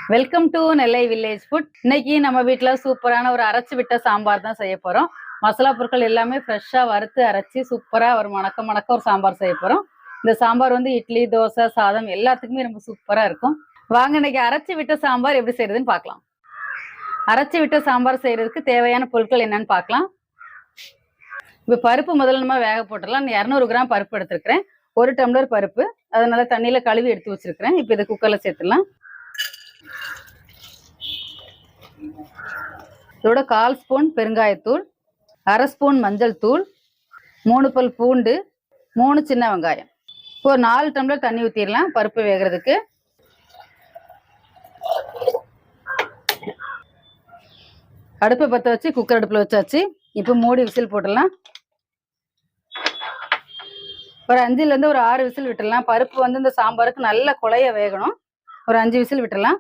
Welcome to Nellai village food. இன்னைக்கு நம்ம வீட்டில் சூப்பரான ஒரு அரைச்சி விட்ட சாம்பார் தான் செய்ய போகிறோம். மசாலா பொருட்கள் எல்லாமே ஃப்ரெஷ்ஷாக வறுத்து அரைச்சி சூப்பராக ஒரு மணக்க ஒரு சாம்பார் செய்ய போகிறோம். இந்த சாம்பார் வந்து இட்லி, தோசை, சாதம் எல்லாத்துக்குமே ரொம்ப சூப்பராக இருக்கும். வாங்க இன்னைக்கு அரைச்சி விட்ட சாம்பார் எப்படி செய்யறதுன்னு பார்க்கலாம். அரைச்சி விட்ட சாம்பார் செய்யறதுக்கு தேவையான பொருட்கள் என்னன்னு பார்க்கலாம். இப்போ பருப்பு முதல்ல நம்ம வேக போட்டுடலாம். 200 கிராம் பருப்பு எடுத்துருக்கிறேன். 1 டம்ளர் பருப்பு, அதனால தண்ணியில் கழுவி எடுத்து வச்சிருக்கிறேன். இப்போ இதை குக்கரில் சேர்த்துடலாம். இதோட 1/4 ஸ்பூன் பெருங்காயத்தூள், 1/2 ஸ்பூன் மஞ்சள் தூள், 3 பல் பூண்டு, 3 சின்ன வெங்காயம். இப்போ 4 டம்ளர் தண்ணி ஊற்றிடலாம் பருப்பு வேகிறதுக்கு. அடுப்பை பற்ற வச்சு குக்கர் அடுப்பில் வச்சாச்சு. இப்போ மூடி விசில் போட்டுடலாம். ஒரு 5லேருந்து ஒரு 6 விசில் விட்டுடலாம். பருப்பு வந்து இந்த சாம்பாருக்கு நல்ல குழைய வேகணும். ஒரு 5 விசில் விட்டுடலாம்.